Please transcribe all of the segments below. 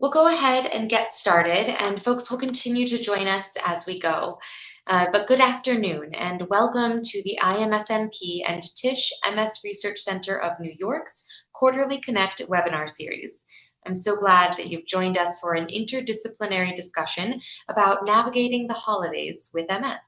We'll go ahead and get started, and folks will continue to join us as we go. But good afternoon, and welcome to the IMSMP and Tisch MS Research Center of New York's Quarterly Connect webinar series. I'm so glad that you've joined us for an interdisciplinary discussion about navigating the holidays with MS.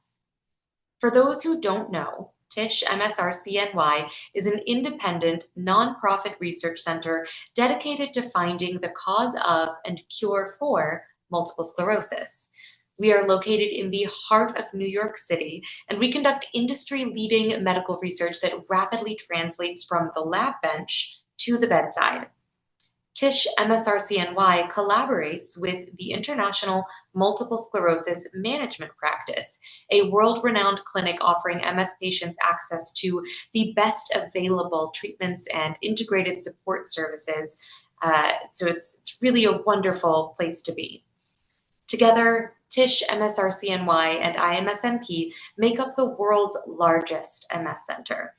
For those who don't know, Tisch MSRCNY is an independent, nonprofit research center dedicated to finding the cause of and cure for multiple sclerosis. We are located in the heart of New York City, and we conduct industry-leading medical research that rapidly translates from the lab bench to the bedside. Tisch MSRCNY collaborates with the International Multiple Sclerosis Management Practice, a world-renowned clinic offering MS patients access to the best available treatments and integrated support services. So it's really a wonderful place to be. Together, Tisch MSRCNY and IMSMP make up the world's largest MS center.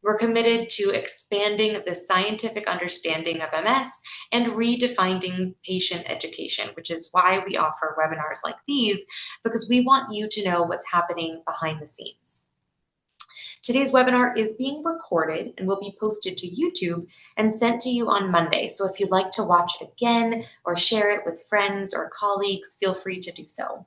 We're committed to expanding the scientific understanding of MS and redefining patient education, which is why we offer webinars like these, because we want you to know what's happening behind the scenes. Today's webinar is being recorded and will be posted to YouTube and sent to you on Monday. So if you'd like to watch it again or share it with friends or colleagues, feel free to do so.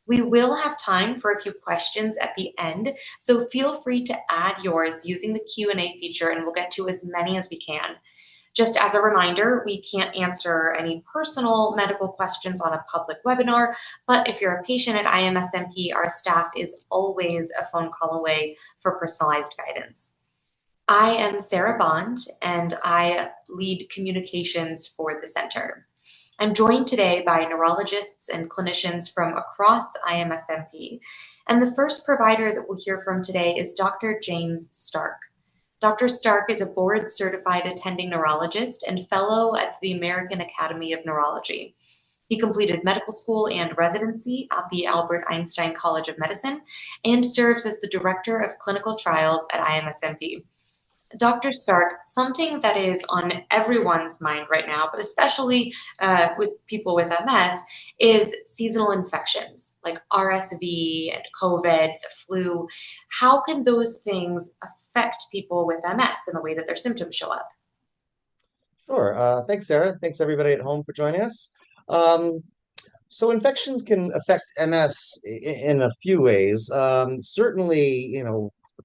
We will have time for a few questions at the end, so feel free to add yours using the Q&A feature, and we'll get to as many as we can. Just as a reminder, we can't answer any personal medical questions on a public webinar, but if you're a patient at IMSMP, our staff is always a phone call away for personalized guidance. I am Sarah Bond, and I lead communications for the center. I'm joined today by neurologists and clinicians from across IMSMP, and the first provider that we'll hear from today is Dr. James Stark. Dr. Stark is a board-certified attending neurologist and fellow at the American Academy of Neurology. He completed medical school and residency at the Albert Einstein College of Medicine and serves as the director of clinical trials at IMSMP. Dr. Stark, something that is on everyone's mind right now, but especially with people with MS, is seasonal infections like RSV and COVID, the flu. How can those things affect people with MS in the way that their symptoms show up? Sure. Thanks, Sarah. Thanks, everybody at home for joining us. Um, so infections can affect MS in a few ways. Certainly,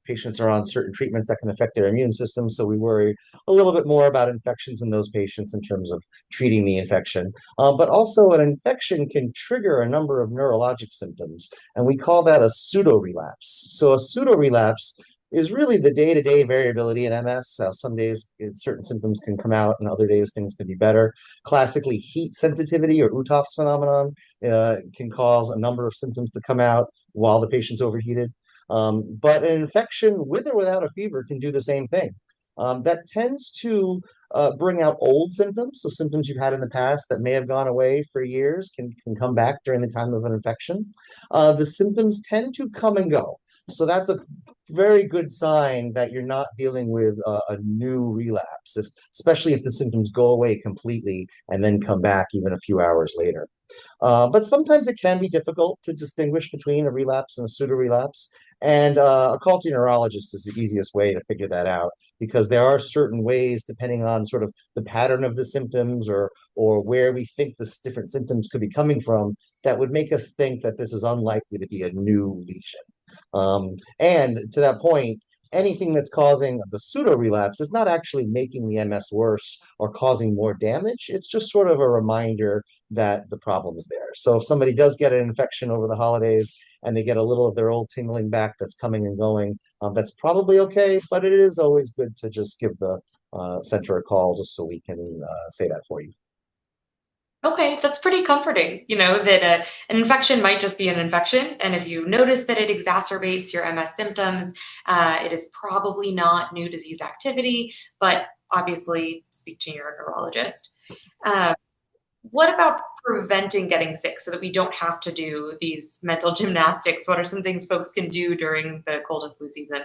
patients are on certain treatments that can affect their immune system, so we worry a little bit more about infections in those patients in terms of treating the infection. But also, an infection can trigger a number of neurologic symptoms, and we call that a pseudo-relapse. So a pseudo-relapse is really the day-to-day variability in MS. Some days certain symptoms can come out, and other days things can be better. Classically, heat sensitivity or UTOF's phenomenon can cause a number of symptoms to come out while the patient's overheated. But an infection with or without a fever can do the same thing. That tends to bring out old symptoms, so symptoms you've had in the past that may have gone away for years can come back during the time of an infection. The symptoms tend to come and go. So that's a very good sign that you're not dealing with a new relapse, especially if the symptoms go away completely and then come back even a few hours later. But sometimes it can be difficult to distinguish between a relapse and a pseudo-relapse. And a call to your neurologist is the easiest way to figure that out, because there are certain ways, depending on sort of the pattern of the symptoms or where we think the different symptoms could be coming from, that would make us think that this is unlikely to be a new lesion. And to that point, anything that's causing the pseudo relapse is not actually making the MS worse or causing more damage. It's just sort of a reminder that the problem is there. So if somebody does get an infection over the holidays and they get a little of their old tingling back that's coming and going, that's probably okay. But it is always good to just give the center a call just so we can say that for you. Okay, that's pretty comforting, that an infection might just be an infection. And if you notice that it exacerbates your MS symptoms, it is probably not new disease activity, but obviously speak to your neurologist. Uh, what about preventing getting sick so that we don't have to do these mental gymnastics? What are some things folks can do during the cold and flu season?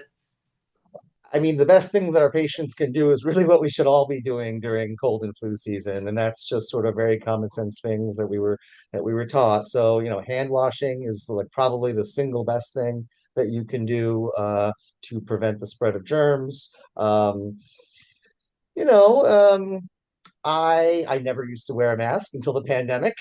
I mean, the best thing that our patients can do is really what we should all be doing during cold and flu season, and that's just sort of very common sense things that we were taught. So, hand washing is like probably the single best thing that you can do to prevent the spread of germs. You know, I never used to wear a mask until the pandemic,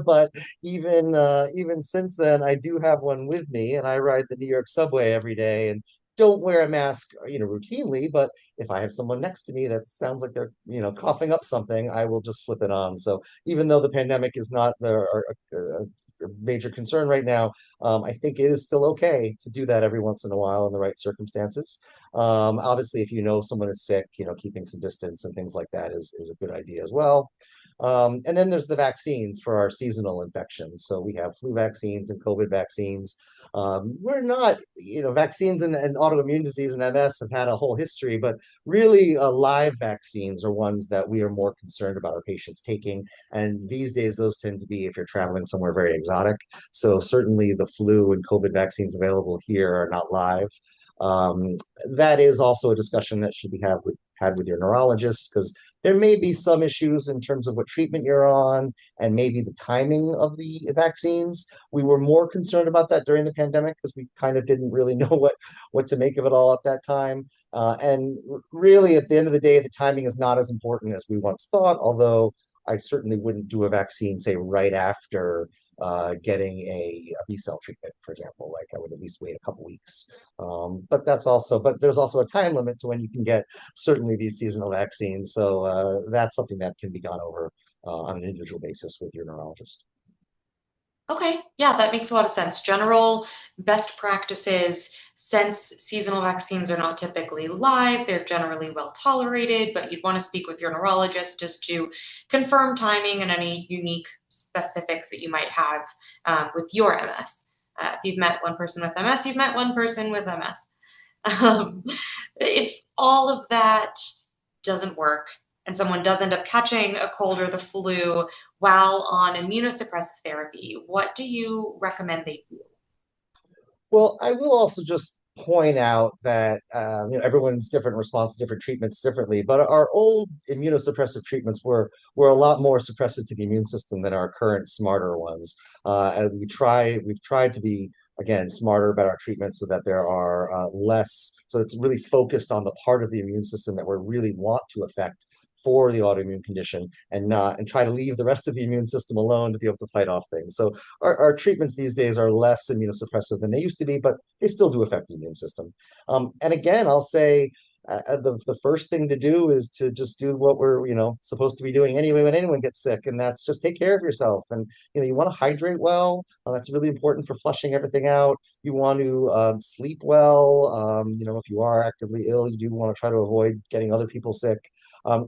but even since then, I do have one with me, and I ride the New York subway every day and don't wear a mask, routinely. But if I have someone next to me that sounds like they're, coughing up something, I will just slip it on. So even though the pandemic is not a major concern right now, I think it is still okay to do that every once in a while in the right circumstances. Obviously, if you know someone is sick, keeping some distance and things like that is a good idea as well. And then there's the vaccines for our seasonal infections. So we have flu vaccines and COVID vaccines. We're not, vaccines and autoimmune disease and MS have had a whole history, but really live vaccines are ones that we are more concerned about our patients taking. And these days, those tend to be if you're traveling somewhere very exotic. So certainly the flu and COVID vaccines available here are not live. Um, that is also a discussion that should be had with your neurologist because there may be some issues in terms of what treatment you're on and maybe the timing of the vaccines. We were more concerned about that during the pandemic because we kind of didn't really know what to make of it all at that time. And really, at the end of the day, the timing is not as important as we once thought. Although I certainly wouldn't do a vaccine, say, right after getting a B cell treatment, for example. Like I would at least wait a couple weeks. But there's also a time limit to when you can get certainly these seasonal vaccines. So that's something that can be gone over on an individual basis with your neurologist. Okay, yeah, that makes a lot of sense. General best practices, since seasonal vaccines are not typically live, they're generally well tolerated, but you'd want to speak with your neurologist just to confirm timing and any unique specifics that you might have with your MS. If you've met one person with MS, you've met one person with MS. If all of that doesn't work and someone does end up catching a cold or the flu while on immunosuppressive therapy, what do you recommend they do? Well, I will also just point out that everyone's different response to different treatments differently, but our old immunosuppressive treatments were a lot more suppressive to the immune system than our current smarter ones. And we've tried to be again smarter about our treatments so that there are less, so it's really focused on the part of the immune system that we really want to affect for the autoimmune condition and try to leave the rest of the immune system alone to be able to fight off things. So our treatments these days are less immunosuppressive than they used to be, but they still do affect the immune system. And again, I'll say the first thing to do is to just do what we're supposed to be doing anyway when anyone gets sick, and that's just take care of yourself. And you want to hydrate well. That's really important for flushing everything out. You want to sleep well. If you are actively ill, you do want to try to avoid getting other people sick.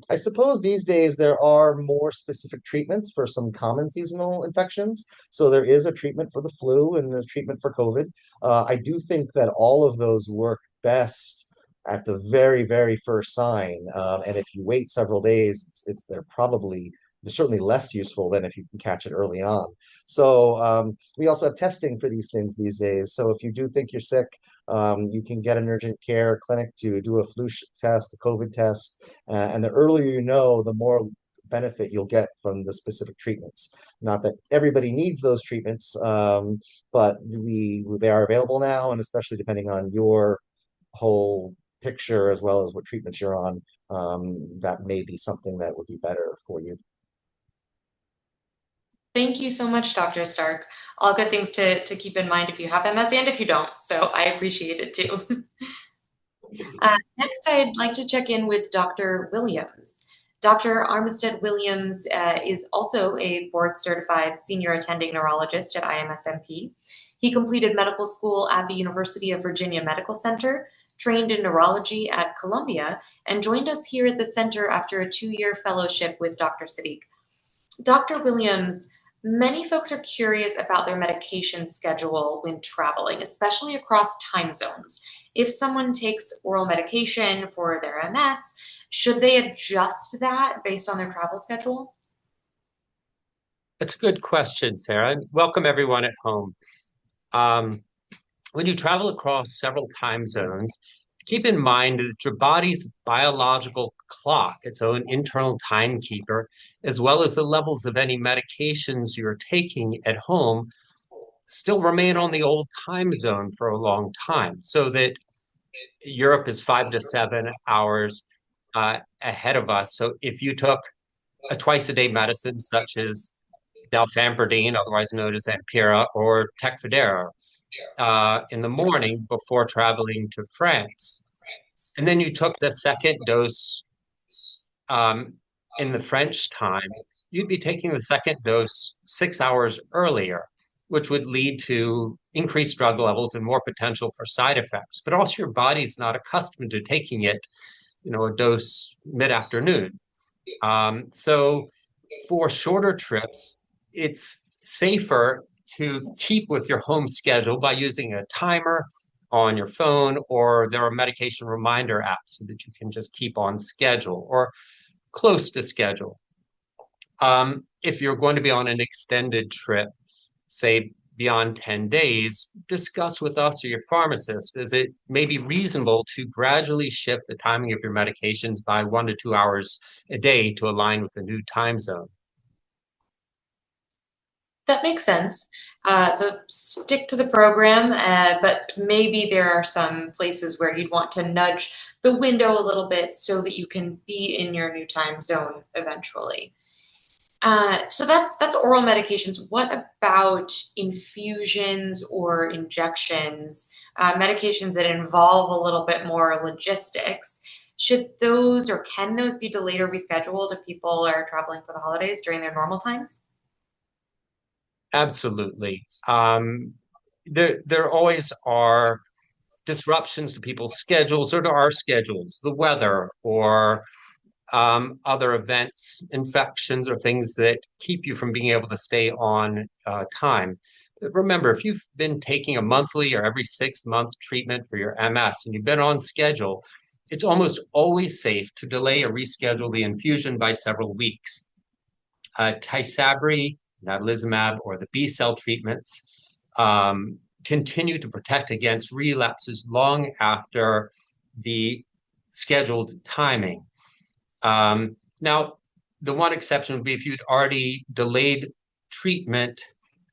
I suppose these days there are more specific treatments for some common seasonal infections. So there is a treatment for the flu and a treatment for COVID. I do think that all of those work best at the very, very first sign. And if you wait several days, they're certainly less useful than if you can catch it early on. So we also have testing for these things these days. So if you do think you're sick, you can get an urgent care clinic to do a test, a COVID test, and the earlier you know, the more benefit you'll get from the specific treatments. Not that everybody needs those treatments, but they are available now, and especially depending on your whole picture as well as what treatments you're on, that may be something that would be better for you. Thank you so much, Dr. Stark. All good things to keep in mind if you have MS and if you don't. So I appreciate it too. Next, I'd like to check in with Dr. Williams. Dr. Armistead Williams is also a board certified senior attending neurologist at IMSMP. He completed medical school at the University of Virginia Medical Center, trained in neurology at Columbia, and joined us here at the center after a 2-year fellowship with Dr. Sadiq. Dr. Williams, many folks are curious about their medication schedule when traveling, especially across time zones. If someone takes oral medication for their MS, should they adjust that based on their travel schedule? That's a good question, Sarah. Welcome everyone at home. Um, when you travel across several time zones, keep in mind that your body's biological clock, its own internal timekeeper, as well as the levels of any medications you're taking at home, still remain on the old time zone for a long time. So that Europe is 5 to 7 hours ahead of us. So if you took a twice a day medicine such as dalfampridine, otherwise known as Ampera, or Tecfidera, in the morning before traveling to France, and then you took the second dose um, in the French time, you'd be taking the second dose 6 hours earlier, which would lead to increased drug levels and more potential for side effects. But also, your body's not accustomed to taking it, a dose mid-afternoon. So for shorter trips, it's safer to keep with your home schedule by using a timer on your phone, or there are medication reminder apps so that you can just keep on schedule or close to schedule. If you're going to be on an extended trip, say beyond 10 days, discuss with us or your pharmacist. Is it maybe reasonable to gradually shift the timing of your medications by 1 to 2 hours a day to align with the new time zone? That makes sense. So stick to the program, but maybe there are some places where you'd want to nudge the window a little bit so that you can be in your new time zone eventually. So that's oral medications. What about infusions or injections, medications that involve a little bit more logistics? Should those or can those be delayed or rescheduled if people are traveling for the holidays during their normal times? Absolutely. There always are disruptions to people's schedules or to our schedules, the weather or other events, infections, or things that keep you from being able to stay on time. But remember, if you've been taking a monthly or every 6 month treatment for your MS and you've been on schedule, it's almost always safe to delay or reschedule the infusion by several weeks. Tysabri, natalizumab, or the B cell treatments continue to protect against relapses long after the scheduled timing. Now, the one exception would be if you'd already delayed treatment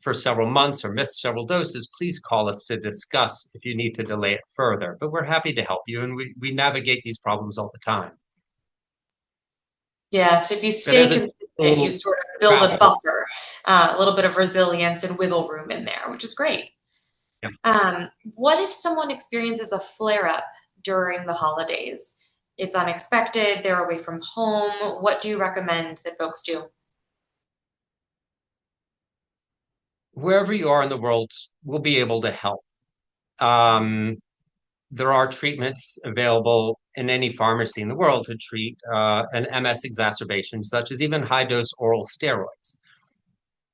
for several months or missed several doses, please call us to discuss if you need to delay it further. But we're happy to help you, and we navigate these problems all the time. Yeah, so if you But stay as a consistent, you total sort of build a travel, buffer, a little bit of resilience and wiggle room in there, which is great. yeah. What if someone experiences a flare-up during the holidays? It's unexpected, they're away from home. What do you recommend that folks do? Wherever you are in the world, we'll be able to help. Um, there are treatments available in any pharmacy in the world to treat an MS exacerbation, such as even high dose oral steroids.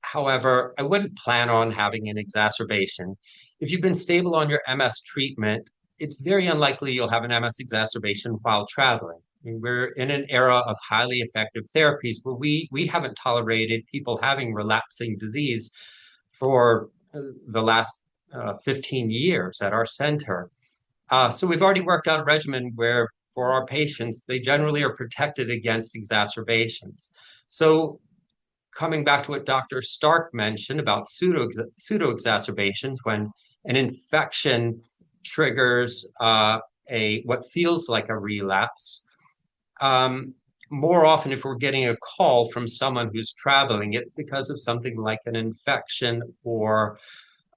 However, I wouldn't plan on having an exacerbation. If you've been stable on your MS treatment, it's very unlikely you'll have an MS exacerbation while traveling. I mean, we're in an era of highly effective therapies where we haven't tolerated people having relapsing disease for the last 15 years at our center. So we've already worked out a regimen where for our patients, they generally are protected against exacerbations. So coming back to what Dr. Stark mentioned about pseudo exacerbations, when an infection triggers a what feels like a relapse. Um, More often, if we're getting a call from someone who's traveling, it's because of something like an infection or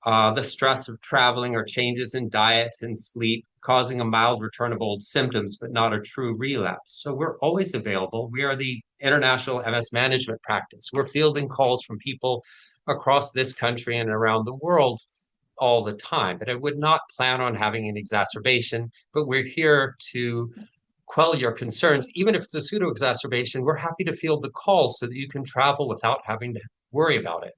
the stress of traveling or changes in diet and sleep causing a mild return of old symptoms, but not a true relapse. So we're always available. We are the international MS management practice. We're fielding calls from people across this country and around the world all the time. But I would not plan on having an exacerbation, but we're here to quell your concerns. Even if it's a pseudo exacerbation, we're happy to field the call so that you can travel without having to worry about it.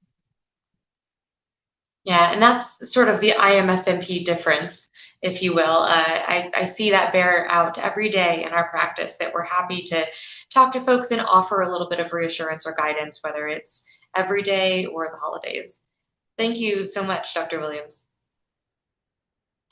Yeah, and that's sort of the IMSMP difference, if you will. I see that bear out every day in our practice that we're happy to talk to folks and offer a little bit of reassurance or guidance, whether it's every day or the holidays. Thank you so much, Dr. Williams.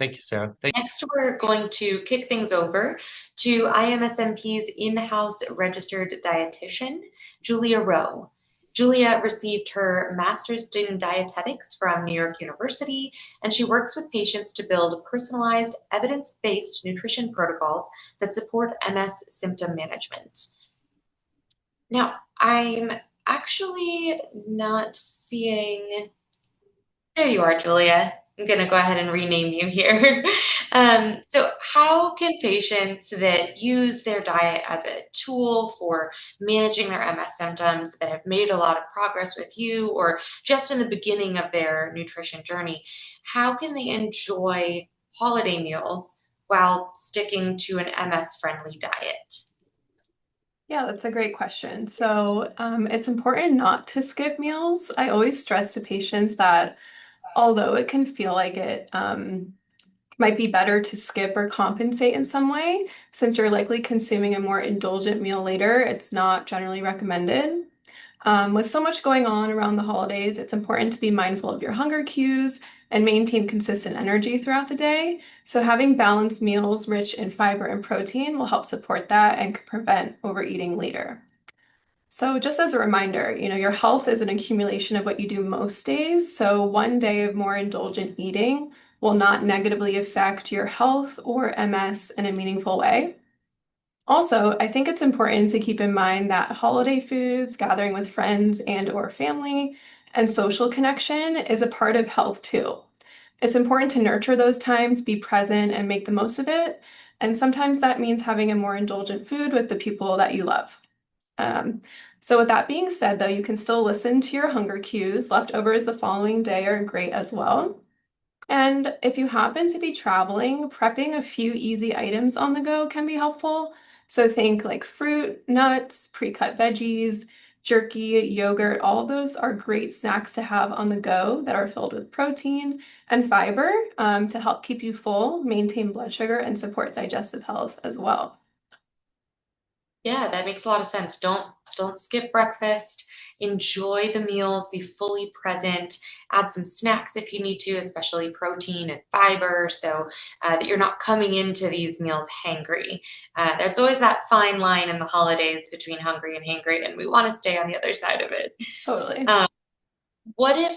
Thank you, Sarah. Next, we're going to kick things over to IMSMP's in-house registered dietitian, Julia Rowe. Julia received her master's in dietetics from New York University, and she works with patients to build personalized, evidence-based nutrition protocols that support MS symptom management. Now, I'm actually not seeing. There you are, Julia. I'm going to go ahead and rename you here. So, how can patients that use their diet as a tool for managing their MS symptoms, that have made a lot of progress with you, or just in the beginning of their nutrition journey, how can they enjoy holiday meals while sticking to an MS-friendly diet? Yeah, that's a great question. So, it's important not to skip meals. I always stress to patients that although it can feel like it might be better to skip or compensate in some way, since you're likely consuming a more indulgent meal later, it's not generally recommended. With so much going on around the holidays, it's important to be mindful of your hunger cues and maintain consistent energy throughout the day. So, having balanced meals rich in fiber and protein will help support that and can prevent overeating later. So, just as a reminder, your health is an accumulation of what you do most days. So, one day of more indulgent eating will not negatively affect your health or MS in a meaningful way. Also, I think it's important to keep in mind that holiday foods, gathering with friends and or family, and social connection is a part of health too. It's important to nurture those times, be present, and make the most of it. And sometimes that means having a more indulgent food with the people that you love. Um, so with that being said, though, you can still listen to your hunger cues. Leftovers the following day are great as well. And if you happen to be traveling, prepping a few easy items on the go can be helpful. So think like fruit, nuts, pre-cut veggies, jerky, yogurt, all of those are great snacks to have on the go that are filled with protein and fiber to help keep you full, maintain blood sugar, and support digestive health as well. Yeah, that makes a lot of sense. Don't skip breakfast. Enjoy the meals, be fully present. Add some snacks if you need to, especially protein and fiber, so that you're not coming into these meals hangry. There's always that fine line in the holidays between hungry and hangry, and we want to stay on the other side of it. Totally. Um, what if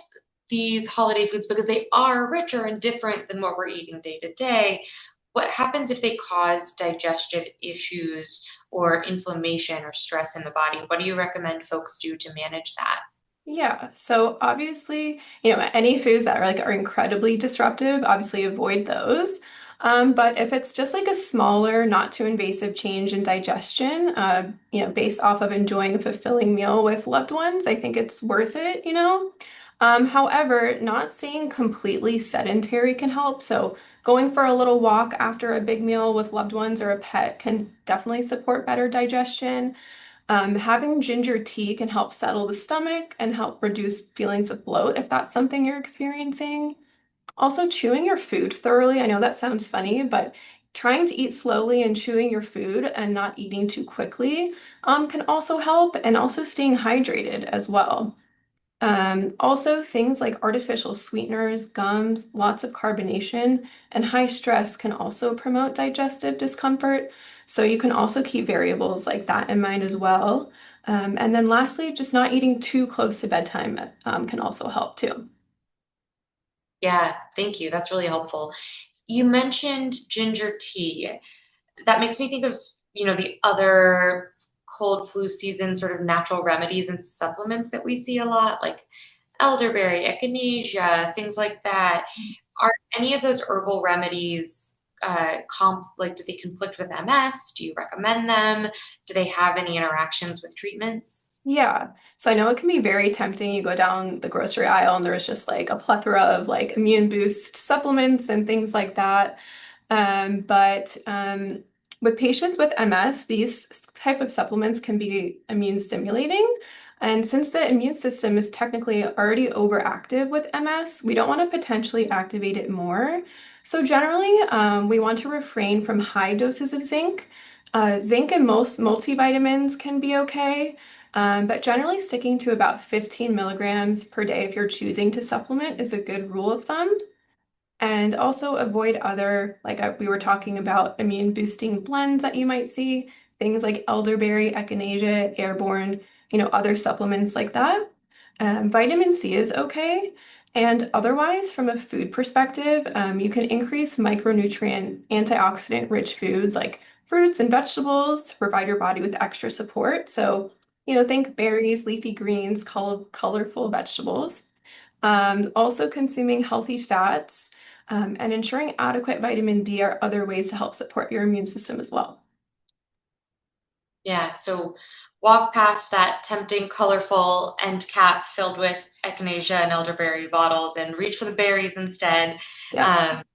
these holiday foods, because they are richer and different than what we're eating day to day, what happens if they cause digestive issues or inflammation or stress in the body? What do you recommend folks do to manage that? Yeah, so obviously, any foods that are incredibly disruptive, obviously avoid those. But if it's just like a smaller, not too invasive change in digestion, based off of enjoying a fulfilling meal with loved ones, I think it's worth it. However, not staying completely sedentary can help. So going for a little walk after a big meal with loved ones or a pet can definitely support better digestion. Having ginger tea can help settle the stomach and help reduce feelings of bloat if that's something you're experiencing. Also, chewing your food thoroughly. I know that sounds funny, but trying to eat slowly and chewing your food and not eating too quickly can also help, and also staying hydrated as well. Also, things like artificial sweeteners, gums, lots of carbonation, and high stress can also promote digestive discomfort. So you can also keep variables like that in mind as well. And then lastly, just not eating too close to bedtime can also help too. Yeah, thank you. That's really helpful. You mentioned ginger tea. That makes me think of, the other cold flu season sort of natural remedies and supplements that we see a lot, like elderberry, echinacea, things like that. Are any of those herbal remedies do they conflict with MS? Do you recommend them? Do they have any interactions with treatments? Yeah. So I know it can be very tempting. You go down the grocery aisle and there's just like a plethora of like immune boost supplements and things like that. But with patients with MS, these type of supplements can be immune stimulating. And since the immune system is technically already overactive with MS, we don't want to potentially activate it more. So generally, we want to refrain from high doses of zinc. Zinc and most multivitamins can be okay. But generally sticking to about 15 milligrams per day if you're choosing to supplement is a good rule of thumb. And also avoid other, like we were talking about, immune boosting blends that you might see, things like elderberry, echinacea, airborne, other supplements like that. Vitamin C is okay. And otherwise, from a food perspective, you can increase micronutrient, antioxidant rich foods like fruits and vegetables to provide your body with extra support. So, think berries, leafy greens, colorful vegetables. Also consuming healthy fats, and ensuring adequate vitamin D are other ways to help support your immune system as well. Yeah, so walk past that tempting, colorful end cap filled with echinacea and elderberry bottles and reach for the berries instead. Yep.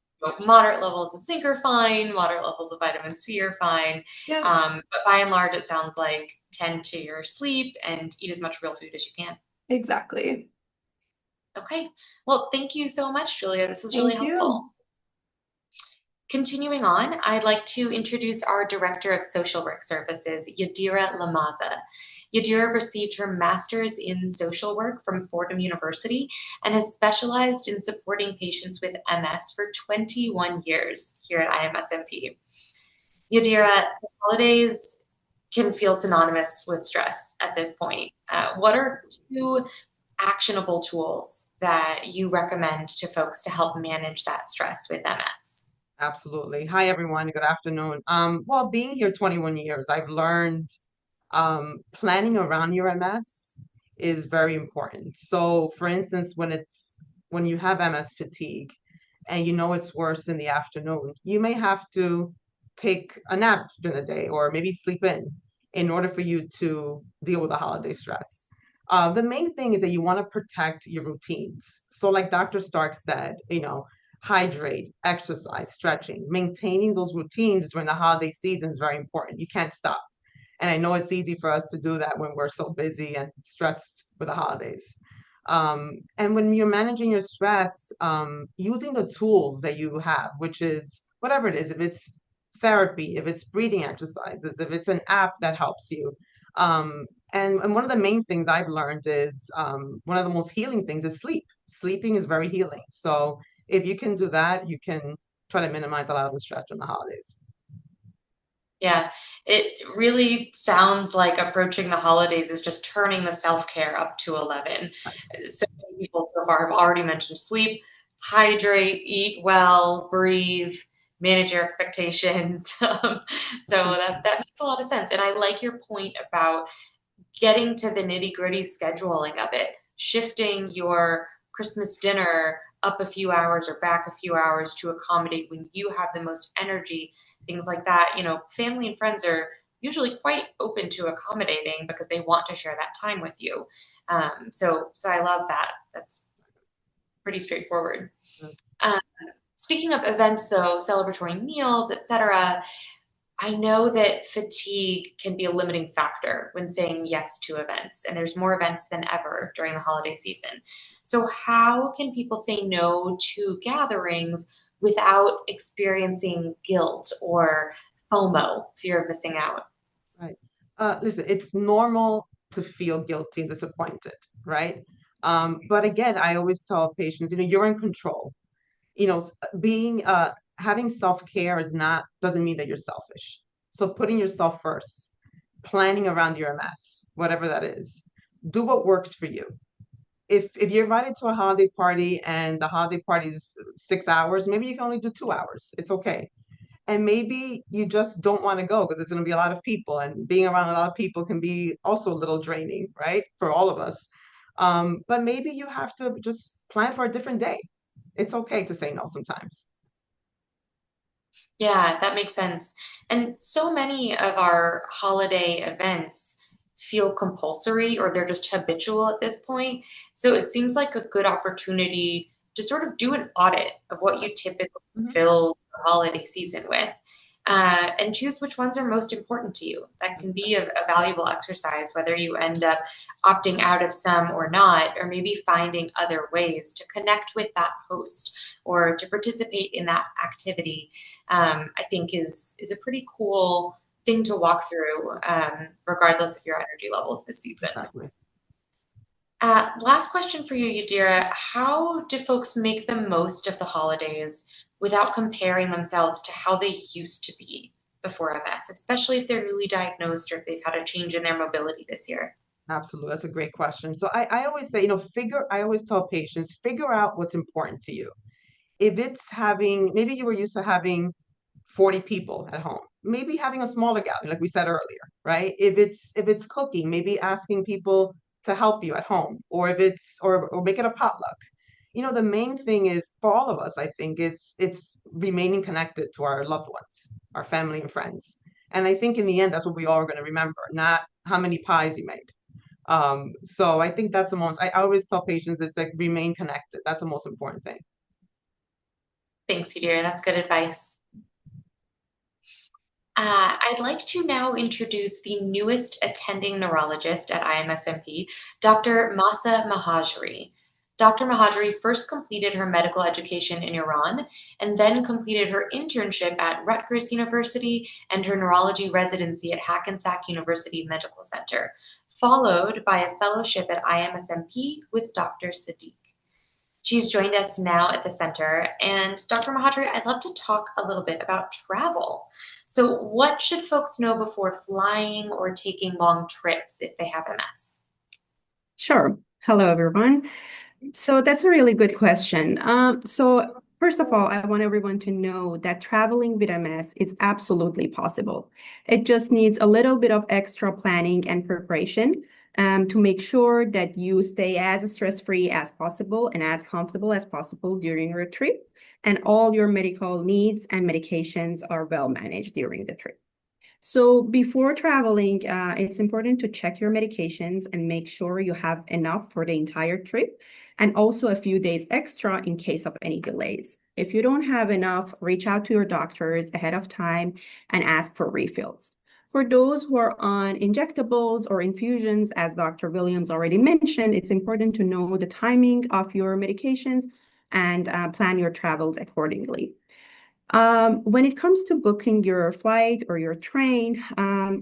Moderate levels of zinc are fine, moderate levels of vitamin C are fine. Yep. But by and large, it sounds like tend to your sleep and eat as much real food as you can. Exactly. Okay, well, thank you so much, Julia. This was really Thank helpful. you. Continuing on, I'd like to introduce our Director of Social Work Services, Yadira Lamaza. Yadira received her master's in social work from Fordham University and has specialized in supporting patients with MS for 21 years here at IMSMP. Yadira, the holidays can feel synonymous with stress at this point. What are two actionable tools that you recommend to folks to help manage that stress with MS? Absolutely. Hi, everyone. Good afternoon. Well, being here 21 years, I've learned planning around your MS is very important. So, for instance, when you have MS fatigue and you know it's worse in the afternoon, you may have to take a nap during the day or maybe sleep in order for you to deal with the holiday stress. The main thing is that you want to protect your routines. So, like Dr. Stark said, hydrate, exercise, stretching, maintaining those routines during the holiday season is very important. You can't stop. And I know it's easy for us to do that when we're so busy and stressed with the holidays. And when you're managing your stress, using the tools that you have, which is whatever it is, if it's therapy, if it's breathing exercises, if it's an app that helps you. And one of the main things I've learned is one of the most healing things is sleep. Sleeping is very healing. So if you can do that, you can try to minimize a lot of the stress during the holidays. Yeah, it really sounds like approaching the holidays is just turning the self-care up to 11. So many people so far have already mentioned sleep, hydrate, eat well, breathe, manage your expectations. So that makes a lot of sense. And I like your point about getting to the nitty-gritty scheduling of it, shifting your Christmas dinner up a few hours or back a few hours to accommodate when you have the most energy, things like that. Family and friends are usually quite open to accommodating because they want to share that time with you. So I love that. That's pretty straightforward. Um, Speaking of events, though, celebratory meals, etc., I know that fatigue can be a limiting factor when saying yes to events, and there's more events than ever during the holiday season. So, how can people say no to gatherings without experiencing guilt or FOMO, fear of missing out? Right. Listen, it's normal to feel guilty and disappointed, right? But again, I always tell patients, you're in control. Being having self-care doesn't mean that you're selfish. So putting yourself first, planning around your MS, whatever that is, do what works for you. If you're invited to a holiday party and the holiday party is 6 hours, maybe you can only do 2 hours. It's okay. And maybe you just don't want to go because there's going to be a lot of people, and being around a lot of people can be also a little draining, right? For all of us. But maybe you have to just plan for a different day. It's okay to say no sometimes. Yeah, that makes sense. And so many of our holiday events feel compulsory or they're just habitual at this point. So it seems like a good opportunity to sort of do an audit of what you typically Mhm. fill the holiday season with, and choose which ones are most important to you. That can be a valuable exercise, whether you end up opting out of some or not, or maybe finding other ways to connect with that host or to participate in that activity. I think is a pretty cool thing to walk through, regardless of your energy levels this season. Exactly. Last question for you, Yadira. How do folks make the most of the holidays without comparing themselves to how they used to be before MS, especially if they're newly diagnosed or if they've had a change in their mobility this year? Absolutely. That's a great question. So I always say, I always tell patients, figure out what's important to you. If it's having, maybe you were used to having 40 people at home, maybe having a smaller gathering, like we said earlier, right? If it's cooking, maybe asking people to help you at home, or if it's or make it a potluck. The main thing is for all of us, I think it's remaining connected to our loved ones, our family and friends. And I think in the end, that's what we all are going to remember, not how many pies you made. So I think that's the most, I always tell patients it's like remain connected. That's the most important thing. Thanks, Yadira. That's good advice. I'd like to now introduce the newest attending neurologist at IMSMP, Dr. Masa Mahajri. Dr. Mahajri first completed her medical education in Iran and then completed her internship at Rutgers University and her neurology residency at Hackensack University Medical Center, followed by a fellowship at IMSMP with Dr. Sadiq. She's joined us now at the center. And Dr. Mahadri, I'd love to talk a little bit about travel. So, what should folks know before flying or taking long trips if they have MS? Sure. Hello, everyone. So that's a really good question. So first of all, I want everyone to know that traveling with MS is absolutely possible. It just needs a little bit of extra planning and preparation to make sure that you stay as stress-free as possible and as comfortable as possible during your trip, and all your medical needs and medications are well managed during the trip. So before traveling, it's important to check your medications and make sure you have enough for the entire trip, and also a few days extra in case of any delays. If you don't have enough, reach out to your doctors ahead of time and ask for refills. For those who are on injectables or infusions, as Dr. Williams already mentioned, it's important to know the timing of your medications and plan your travels accordingly. When it comes to booking your flight or your train,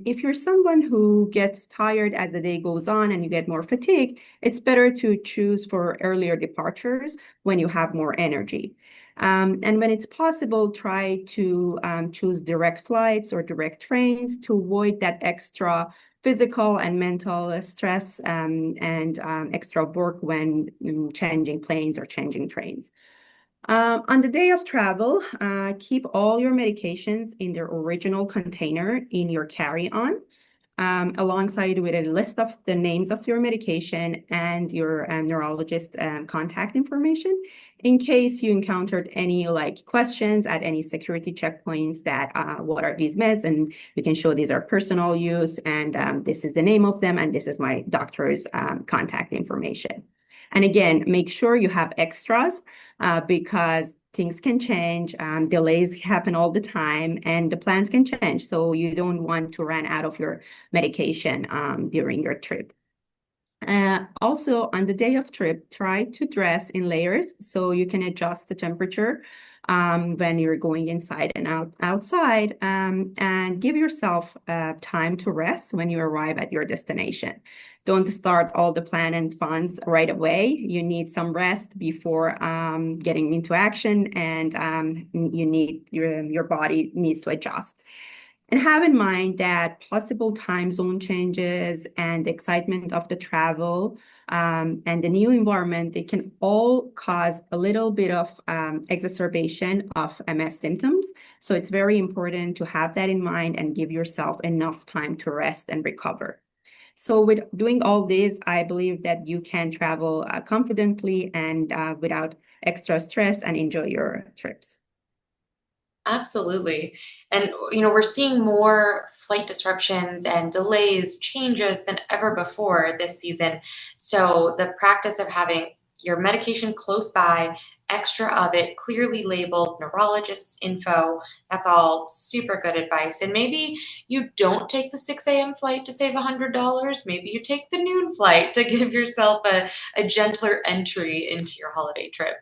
if you're someone who gets tired as the day goes on and you get more fatigue, it's better to choose for earlier departures when you have more energy. And when it's possible, try to choose direct flights or direct trains to avoid that extra physical and mental stress and extra work when changing planes or changing trains. On the day of travel, keep all your medications in their original container in your carry-on, alongside with a list of the names of your medication and your neurologist contact information, in case you encountered any questions at any security checkpoints that what are these meds, and you can show these are personal use, and this is the name of them, and this is my doctor's contact information. And again, make sure you have extras because things can change, delays happen all the time, and the plans can change. So you don't want to run out of your medication during your trip. Also, on the day of trip, try to dress in layers so you can adjust the temperature when you're going inside and outside, and give yourself time to rest when you arrive at your destination. Don't start all the plan and funds right away. You need some rest before getting into action, and you need your body needs to adjust. And have in mind that possible time zone changes and the excitement of the travel and the new environment, they can all cause a little bit of exacerbation of MS symptoms. So it's very important to have that in mind and give yourself enough time to rest and recover. So with doing all this, I believe that you can travel confidently and without extra stress and enjoy your trips. Absolutely. And, we're seeing more flight disruptions and delays, changes than ever before this season. So the practice of having your medication close by, extra of it, clearly labeled, neurologist's info, that's all super good advice. And maybe you don't take the 6 a.m. flight to save $100. Maybe you take the noon flight to give yourself a gentler entry into your holiday trip.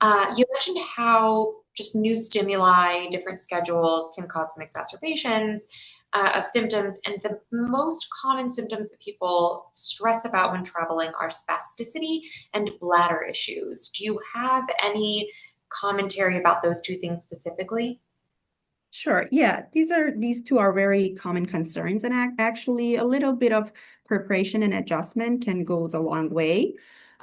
You mentioned how just new stimuli, different schedules can cause some exacerbations. of symptoms, and the most common symptoms that people stress about when traveling are spasticity and bladder issues. Do you have any commentary about those two things specifically? Sure. Yeah, these two are very common concerns, and actually a little bit of preparation and adjustment can goes a long way.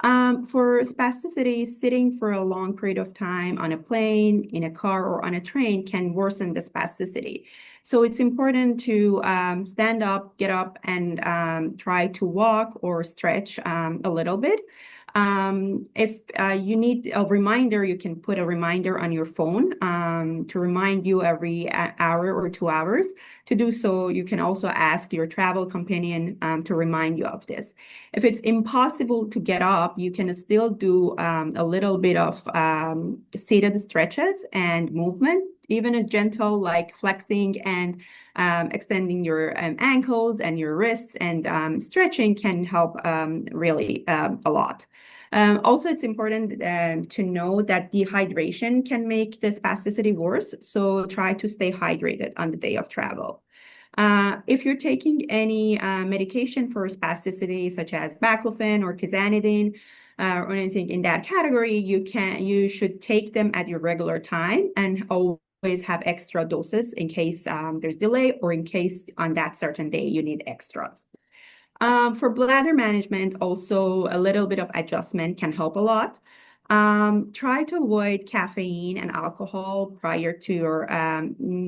For spasticity, sitting for a long period of time on a plane, in a car, or on a train can worsen the spasticity. So it's important to stand up, get up, and try to walk or stretch a little bit. If you need a reminder, you can put a reminder on your phone to remind you every hour or 2 hours. To do so, you can also ask your travel companion to remind you of this. If it's impossible to get up, you can still do a little bit of seated stretches and movement, even a gentle like flexing and extending your ankles and your wrists, and stretching can help really a lot. Also, it's important to know that dehydration can make the spasticity worse, so try to stay hydrated on the day of travel. If you're taking any medication for spasticity, such as baclofen or tizanidine, or anything in that category, you should take them at your regular time and always have extra doses in case there's delay, or in case on that certain day you need extras. For bladder management, also a little bit of adjustment can help a lot. Try to avoid caffeine and alcohol prior to your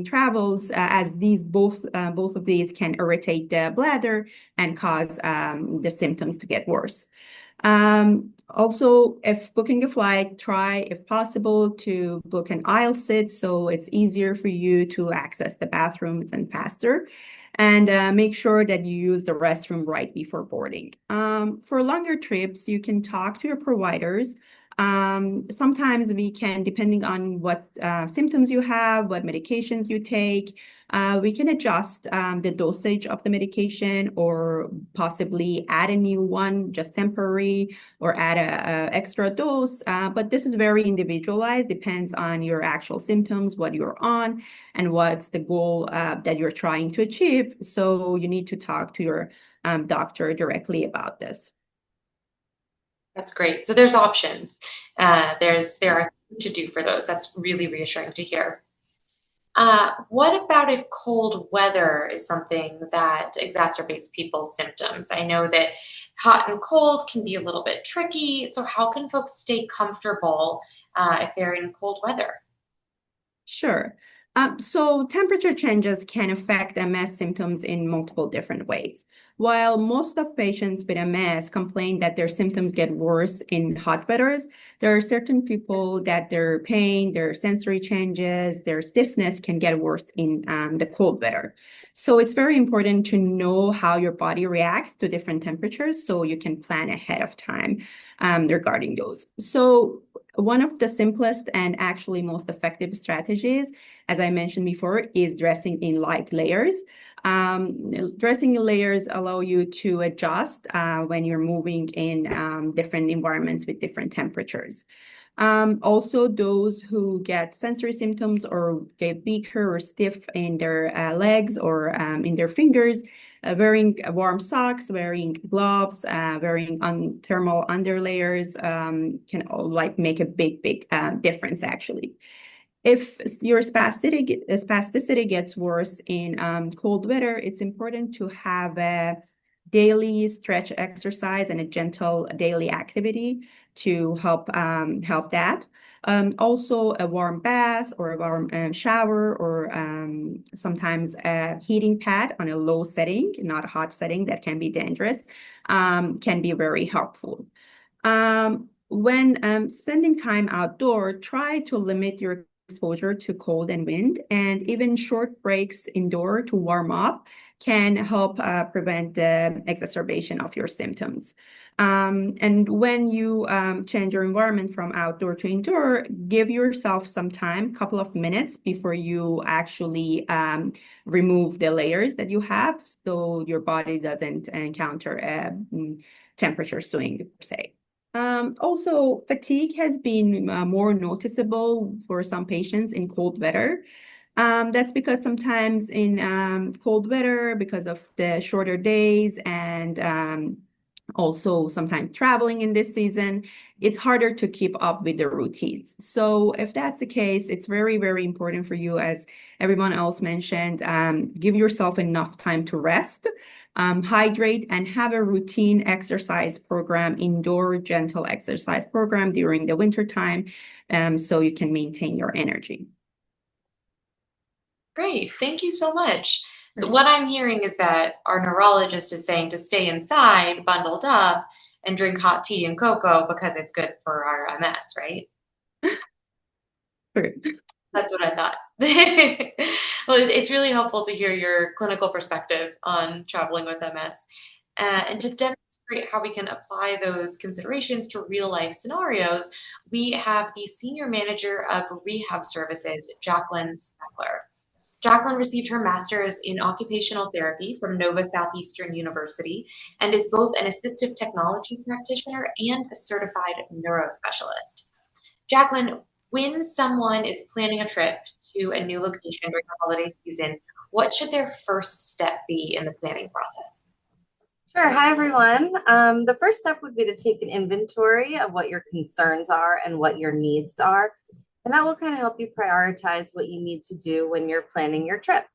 travels, as both of these can irritate the bladder and cause the symptoms to get worse. Also, if booking a flight, try, if possible, to book an aisle sit so it's easier for you to access the bathrooms and faster. And make sure that you use the restroom right before boarding. For longer trips, you can talk to your providers. Sometimes we can, depending on what symptoms you have, what medications you take, we can adjust the dosage of the medication, or possibly add a new one, just temporary, or add a extra dose. But this is very individualized, depends on your actual symptoms, what you're on, and what's the goal that you're trying to achieve. So you need to talk to your doctor directly about this. That's great. So there's options. There are things to do for those. That's really reassuring to hear. What about if cold weather is something that exacerbates people's symptoms? I know that hot and cold can be a little bit tricky. So how can folks stay comfortable if they're in cold weather? Sure. So temperature changes can affect MS symptoms in multiple different ways. While most of patients with MS complain that their symptoms get worse in hot weathers, there are certain people that their pain, their sensory changes, their stiffness can get worse in the cold weather. So it's very important to know how your body reacts to different temperatures so you can plan ahead of time regarding those. So one of the simplest and actually most effective strategies, as I mentioned before, is dressing in light layers. Dressing in layers allow you to adjust when you're moving in different environments with different temperatures. Also, those who get sensory symptoms or get weaker or stiff in their legs or in their fingers, wearing warm socks, wearing gloves, wearing thermal underlayers can all like make a big difference actually. If your spasticity gets worse in cold weather, it's important to have a daily stretch exercise and a gentle daily activity to help that. Also, a warm bath or a warm shower, or sometimes a heating pad on a low setting, not a hot setting that can be dangerous, can be very helpful. When spending time outdoor, try to limit your exposure to cold and wind, and even short breaks indoor to warm up can help prevent the exacerbation of your symptoms. And when you change your environment from outdoor to indoor, give yourself some time, couple of minutes before you actually remove the layers that you have, so your body doesn't encounter a temperature swing, say. Also, fatigue has been more noticeable for some patients in cold weather. That's because sometimes in cold weather, because of the shorter days and also sometimes traveling in this season, it's harder to keep up with the routines. So if that's the case, it's very, very important for you, as everyone else mentioned, give yourself enough time to rest, hydrate, and have a routine exercise program, indoor gentle exercise program during the winter time, so you can maintain your energy. Great, thank you so much. So what I'm hearing is that our neurologist is saying to stay inside, bundled up, and drink hot tea and cocoa because it's good for our MS, right? Sure. That's what I thought. Well, it's really helpful to hear your clinical perspective on traveling with MS, and to demonstrate how we can apply those considerations to real life scenarios. We have the Senior Manager of Rehab Services, Jacqueline Smeckler. Jacqueline received her master's in occupational therapy from Nova Southeastern University and is both an assistive technology practitioner and a certified neurospecialist. Jacqueline, when someone is planning a trip to a new location during the holiday season, what should their first step be in the planning process? Sure. Hi, everyone. The first step would be to take an inventory of what your concerns are and what your needs are. And that will kind of help you prioritize what you need to do when you're planning your trip.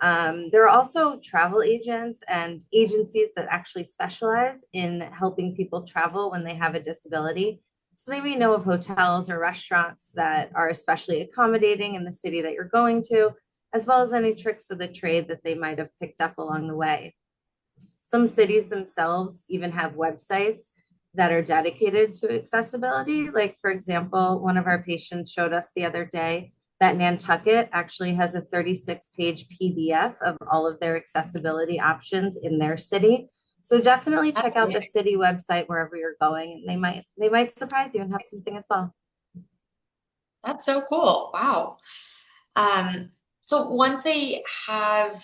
There are also travel agents and agencies that actually specialize in helping people travel when they have a disability. So they may know of hotels or restaurants that are especially accommodating in the city that you're going to, as well as any tricks of the trade that they might have picked up along the way. Some cities themselves even have websites that are dedicated to accessibility. Like, for example, one of our patients showed us the other day that Nantucket actually has a 36-page PDF of all of their accessibility options in their city. So definitely check out the city website wherever you're going, and they might surprise you and have something as well. That's so cool. Wow. So once they have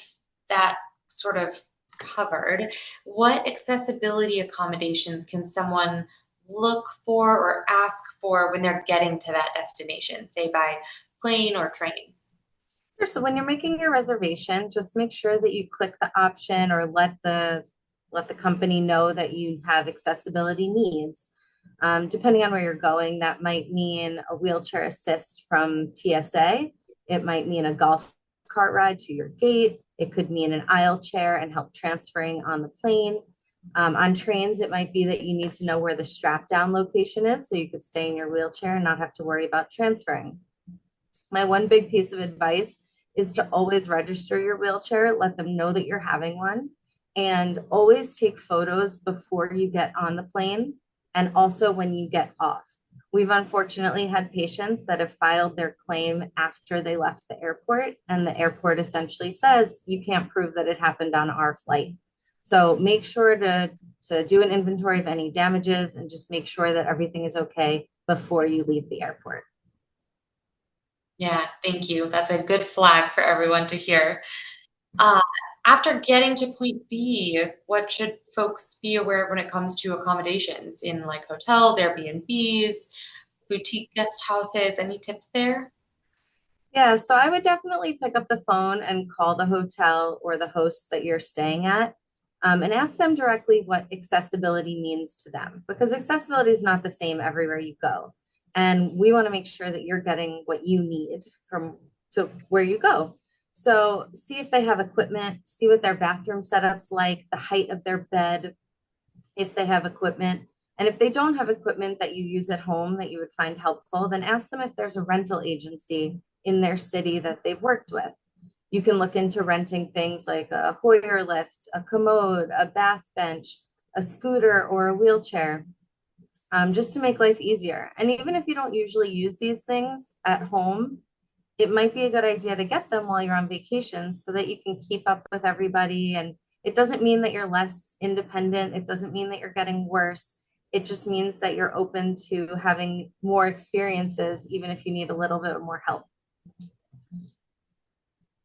that sort of covered, what accessibility accommodations can someone look for or ask for when they're getting to that destination, say by plane or train? Sure. So when you're making your reservation, just make sure that you click the option or let the company know that you have accessibility needs. Depending on where you're going, that might mean a wheelchair assist from TSA. It might mean a golf cart ride to your gate. It could mean an aisle chair and help transferring on the plane. On trains, it might be that you need to know where the strap down location is so you could stay in your wheelchair and not have to worry about transferring. My one big piece of advice is to always register your wheelchair, let them know that you're having one, and always take photos before you get on the plane and also when you get off. We've unfortunately had patients that have filed their claim after they left the airport, and the airport essentially says you can't prove that it happened on our flight. So make sure to do an inventory of any damages and just make sure that everything is okay before you leave the airport. Yeah, thank you. That's a good flag for everyone to hear. After getting to point B, what should folks be aware of when it comes to accommodations in like hotels, Airbnbs, boutique guest houses? Any tips there? Yeah, so I would definitely pick up the phone and call the hotel or the host that you're staying at, and ask them directly what accessibility means to them, because accessibility is not the same everywhere you go. And we want to make sure that you're getting what you need from to where you go. So see if they have equipment, see what their bathroom setup's like, the height of their bed, if they have equipment. And if they don't have equipment that you use at home that you would find helpful, then ask them if there's a rental agency in their city that they've worked with. You can look into renting things like a Hoyer lift, a commode, a bath bench, a scooter, or a wheelchair, just to make life easier. And even if you don't usually use these things at home, it might be a good idea to get them while you're on vacation so that you can keep up with everybody. And it doesn't mean that you're less independent. It doesn't mean that you're getting worse. It just means that you're open to having more experiences, even if you need a little bit more help.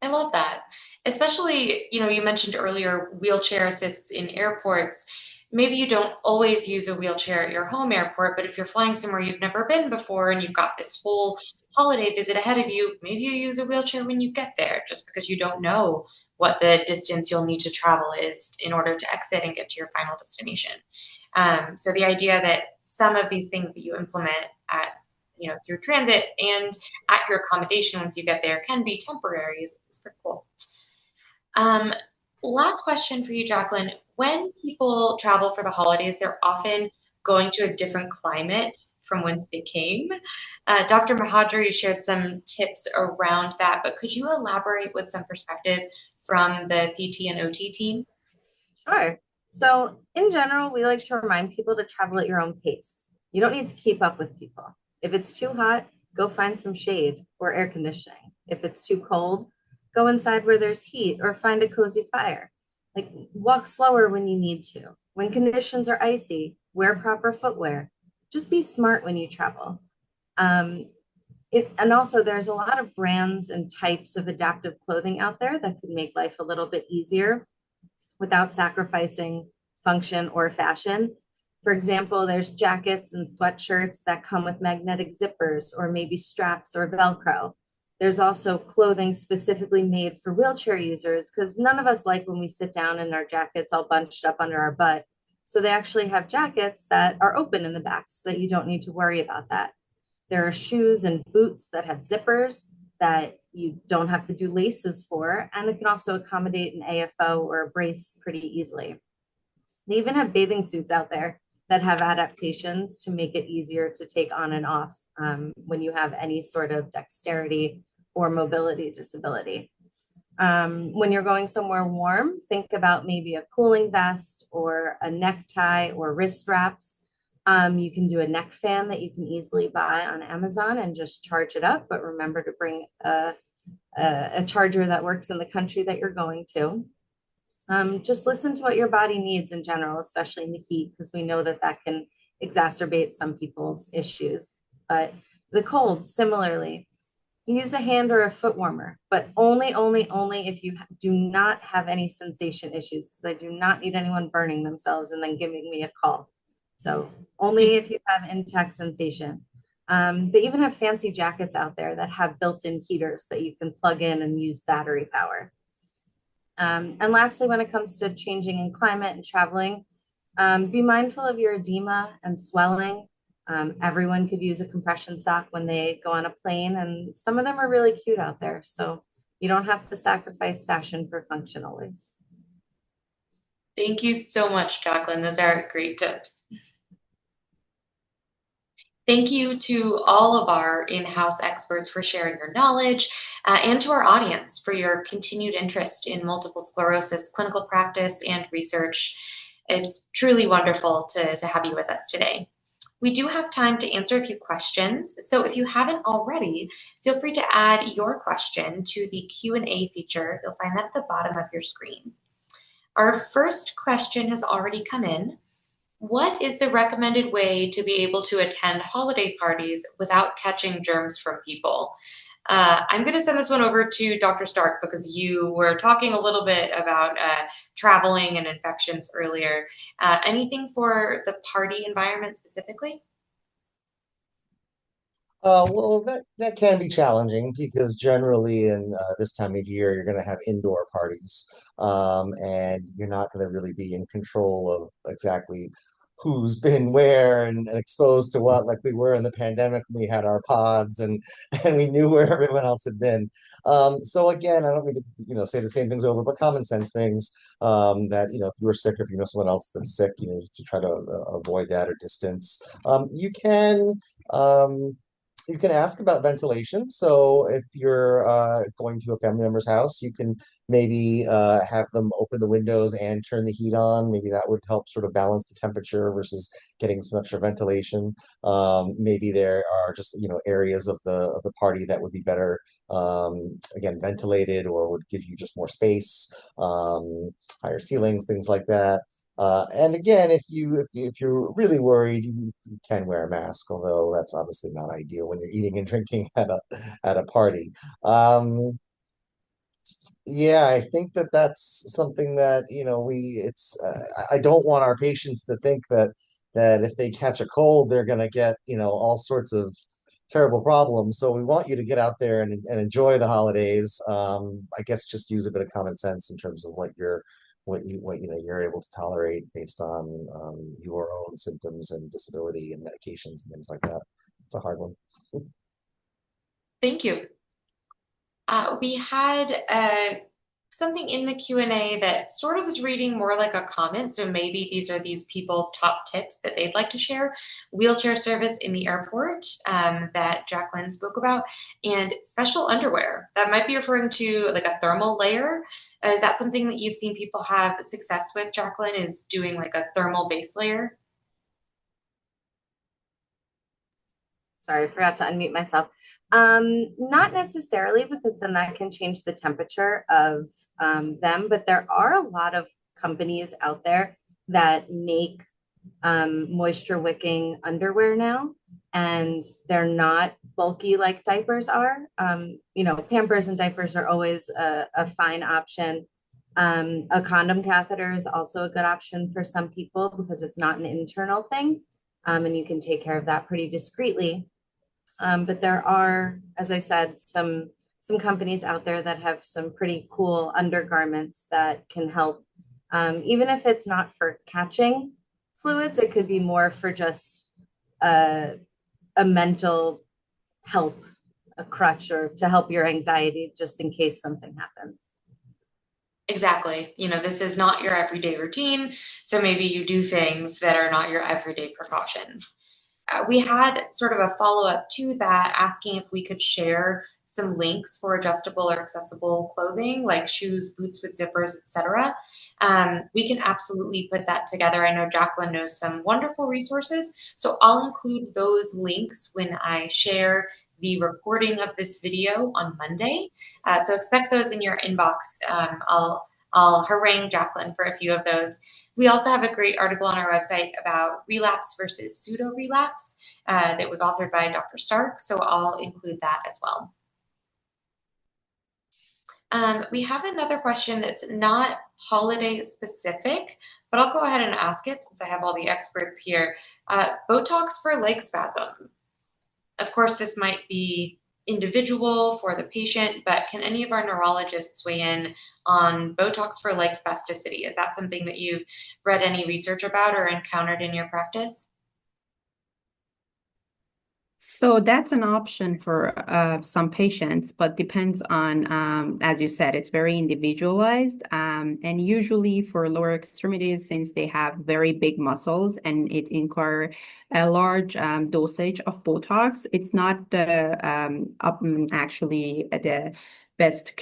I love that. Especially, you mentioned earlier wheelchair assists in airports. Maybe you don't always use a wheelchair at your home airport, but if you're flying somewhere you've never been before and you've got this whole holiday visit ahead of you, maybe you use a wheelchair when you get there, just because you don't know what the distance you'll need to travel is in order to exit and get to your final destination. So the idea that some of these things that you implement at, through transit and at your accommodation once you get there can be temporary is pretty cool. Last question for you, Jacqueline. When people travel for the holidays, they're often going to a different climate from whence they came. Dr. Mahadri shared some tips around that, but could you elaborate with some perspective from the PT and OT team? Sure. So in general, we like to remind people to travel at your own pace. You don't need to keep up with people. If it's too hot, go find some shade or air conditioning. If it's too cold, go inside where there's heat or find a cozy fire. Like, walk slower when you need to. When conditions are icy, wear proper footwear. Just be smart when you travel. And also, there's a lot of brands and types of adaptive clothing out there that could make life a little bit easier without sacrificing function or fashion. For example, there's jackets and sweatshirts that come with magnetic zippers or maybe straps or Velcro. There's also clothing specifically made for wheelchair users, because none of us like when we sit down in our jackets all bunched up under our butt. So they actually have jackets that are open in the back so that you don't need to worry about that. There are shoes and boots that have zippers that you don't have to do laces for, and it can also accommodate an AFO or a brace pretty easily. They even have bathing suits out there that have adaptations to make it easier to take on and off when you have any sort of dexterity or mobility disability. When you're going somewhere warm, think about maybe a cooling vest or a necktie or wrist straps. You can do a neck fan that you can easily buy on Amazon and just charge it up, but remember to bring a charger that works in the country that you're going to. Just listen to what your body needs in general, especially in the heat, because we know that that can exacerbate some people's issues. But the cold, similarly, use a hand or a foot warmer, but only if you do not have any sensation issues, because I do not need anyone burning themselves and then giving me a call. So only if you have intact sensation. They even have fancy jackets out there that have built-in heaters that you can plug in and use battery power. And lastly, when it comes to changing in climate and traveling, be mindful of your edema and swelling. Everyone could use a compression sock when they go on a plane, and some of them are really cute out there. So you don't have to sacrifice fashion for function always. Thank you so much, Jacqueline. Those are great tips. Thank you to all of our in-house experts for sharing your knowledge, and to our audience for your continued interest in multiple sclerosis clinical practice and research. It's truly wonderful to have you with us today. We do have time to answer a few questions, so if you haven't already, feel free to add your question to the Q&A feature. You'll find that at the bottom of your screen. Our first question has already come in. What is the recommended way to be able to attend holiday parties without catching germs from people? I'm going to send this one over to Dr. Stark, because you were talking a little bit about traveling and infections earlier. Anything for the party environment specifically? Well, that can be challenging, because generally in this time of year, you're going to have indoor parties, and you're not going to really be in control of exactly who's been where and exposed to what, like we were in the pandemic when we had our pods and and we knew where everyone else had been. So again, I don't mean to say the same things over, but common sense things, that if you were sick, or if you know someone else that's sick, to try to avoid that or distance. Um, you can ask about ventilation. So if you're going to a family member's house, you can maybe have them open the windows and turn the heat on. Maybe that would help sort of balance the temperature versus getting some extra ventilation. Maybe there are just areas of the party that would be better, again, ventilated, or would give you just more space, higher ceilings, things like that. And again, if you're really worried, you can wear a mask, although that's obviously not ideal when you're eating and drinking at a party. Yeah, I think that's something that I don't want our patients to think that if they catch a cold, they're going to get all sorts of terrible problem. So we want you to get out there and enjoy the holidays. I guess just use a bit of common sense in terms of what you know you're able to tolerate based on your own symptoms and disability and medications and things like that. It's a hard one. Thank you. We had something in the Q&A that sort of was reading more like a comment, so maybe these are these people's top tips that they'd like to share. Wheelchair service in the airport that Jacqueline spoke about, and special underwear. That might be referring to like a thermal layer. Is that something that you've seen people have success with, Jacqueline, is doing like a thermal base layer? Sorry, I forgot to unmute myself. Not necessarily, because then that can change the temperature of them, but there are a lot of companies out there that make moisture wicking underwear now, and they're not bulky like diapers are. Pampers and diapers are always a fine option. A condom catheter is also a good option for some people because it's not an internal thing, and you can take care of that pretty discreetly. But there are, as I said, some companies out there that have some pretty cool undergarments that can help. Even if it's not for catching fluids, it could be more for just a mental help, a crutch, or to help your anxiety just in case something happens. Exactly. This is not your everyday routine, so maybe you do things that are not your everyday precautions. We had sort of a follow-up to that, asking if we could share some links for adjustable or accessible clothing, like shoes, boots with zippers, etc. We can absolutely put that together. I know Jacqueline knows some wonderful resources, so I'll include those links when I share the recording of this video on Monday. So expect those in your inbox. I'll harangue Jacqueline for a few of those. We also have a great article on our website about relapse versus pseudo-relapse that was authored by Dr. Stark, so I'll include that as well. We have another question that's not holiday specific, but I'll go ahead and ask it since I have all the experts here. Botox for leg spasm. Of course, this might be individual for the patient, but can any of our neurologists weigh in on Botox for leg spasticity? Is that something that you've read any research about or encountered in your practice? So that's an option for some patients, but depends on, as you said, it's very individualized. And usually for lower extremities, since they have very big muscles and it require a large dosage of Botox, it's not actually the best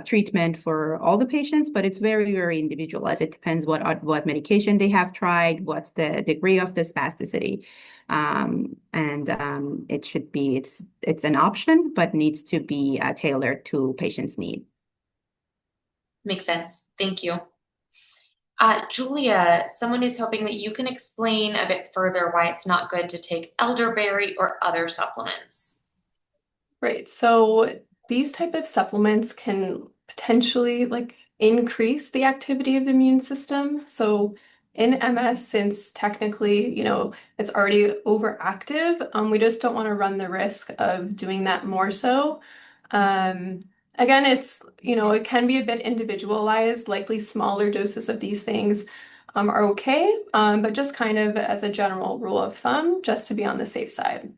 treatment for all the patients, but it's very, very individualized. It depends what medication they have tried, what's the degree of the spasticity. It's an option, but needs to be tailored to patient's need. Makes sense. Thank you. Julia, someone is hoping that you can explain a bit further why it's not good to take elderberry or other supplements. Right. So these type of supplements can potentially increase the activity of the immune system. So in MS, since technically, it's already overactive, we just don't want to run the risk of doing that more so. Again, it can be a bit individualized, likely smaller doses of these things are okay, but just kind of as a general rule of thumb, just to be on the safe side.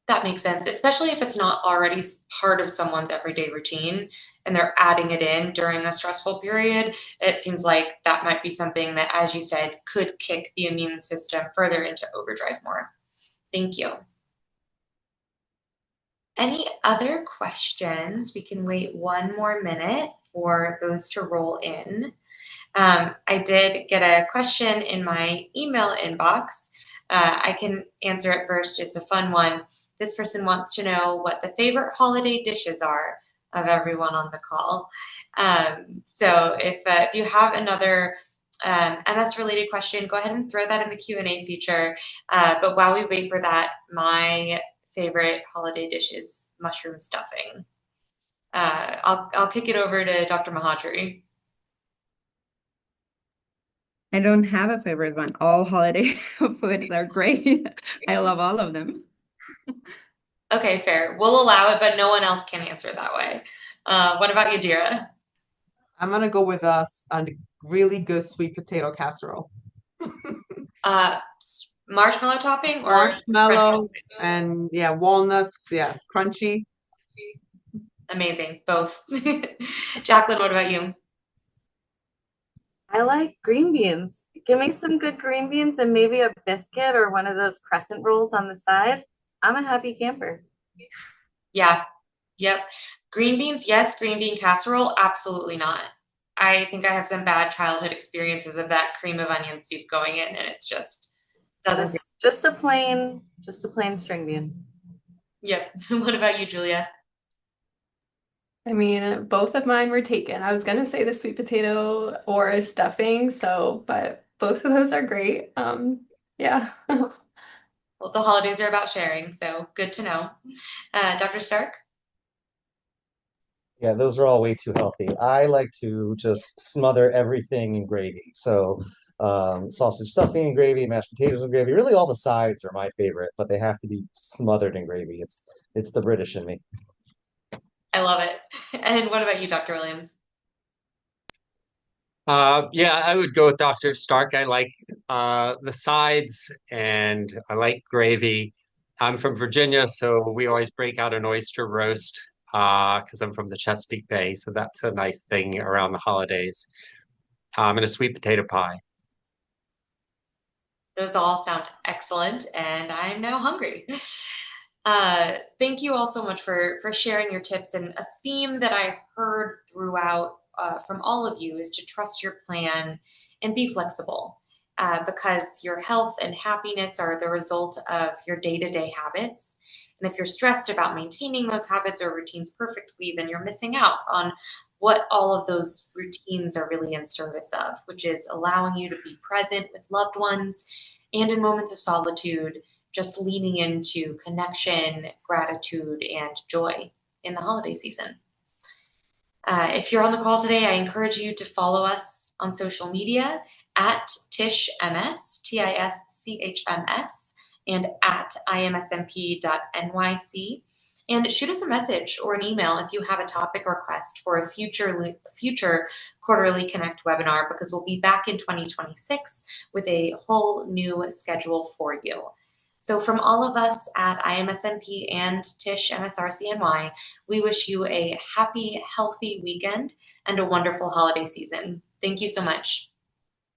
That makes sense, especially if it's not already part of someone's everyday routine and they're adding it in during a stressful period. It seems like that might be something that, as you said, could kick the immune system further into overdrive more. Thank you. Any other questions? We can wait one more minute for those to roll in. I did get a question in my email inbox. I can answer it first. It's a fun one. This person wants to know what the favorite holiday dishes are of everyone on the call. So if you have another MS-related question, go ahead and throw that in the Q&A feature. But while we wait for that, my favorite holiday dish is mushroom stuffing. I'll kick it over to Dr. Mahadri. I don't have a favorite one. All holiday foods are great. I love all of them. Okay, fair. We'll allow it, but no one else can answer that way. What about you, Dira? I'm gonna go with us a really good sweet potato casserole. Marshmallow topping or crunch Marshmallows topping? and yeah, walnuts, yeah, crunchy. Amazing, both. Jacqueline, what about you? I like green beans. Give me some good green beans and maybe a biscuit or one of those crescent rolls on the side. I'm a happy camper. Yeah, yep. Green beans, yes. Green bean casserole, absolutely not. I think I have some bad childhood experiences of that cream of onion soup going in, and it's just doesn't do. Just a plain string bean. Yep. What about you, Julia? I mean, both of mine were taken. I was gonna say the sweet potato or stuffing, so but both of those are great. Yeah. Well, the holidays are about sharing, so good to know. Dr. Stark? Yeah, those are all way too healthy. I like to just smother everything in gravy. So, sausage stuffing and gravy, mashed potatoes and gravy. Really, all the sides are my favorite, but they have to be smothered in gravy. It's the British in me. I love it. And what about you, Dr. Williams? Yeah, I would go with Dr. Stark. I like the sides and I like gravy. I'm from Virginia, so we always break out an oyster roast because I'm from the Chesapeake Bay. So that's a nice thing around the holidays. And a sweet potato pie. Those all sound excellent, and I'm now hungry. Thank you all so much for sharing your tips. And a theme that I heard throughout from all of you is to trust your plan and be flexible, because your health and happiness are the result of your day-to-day habits. And if you're stressed about maintaining those habits or routines perfectly, then you're missing out on what all of those routines are really in service of, which is allowing you to be present with loved ones and in moments of solitude, just leaning into connection, gratitude, and joy in the holiday season. If you're on the call today, I encourage you to follow us on social media at TISHMS, TISCHMS, and at imsmp.nyc. And shoot us a message or an email if you have a topic request for a future Quarterly Connect webinar, because we'll be back in 2026 with a whole new schedule for you. So from all of us at IMSMP and Tish MSRCNY, we wish you a happy, healthy weekend and a wonderful holiday season. Thank you so much.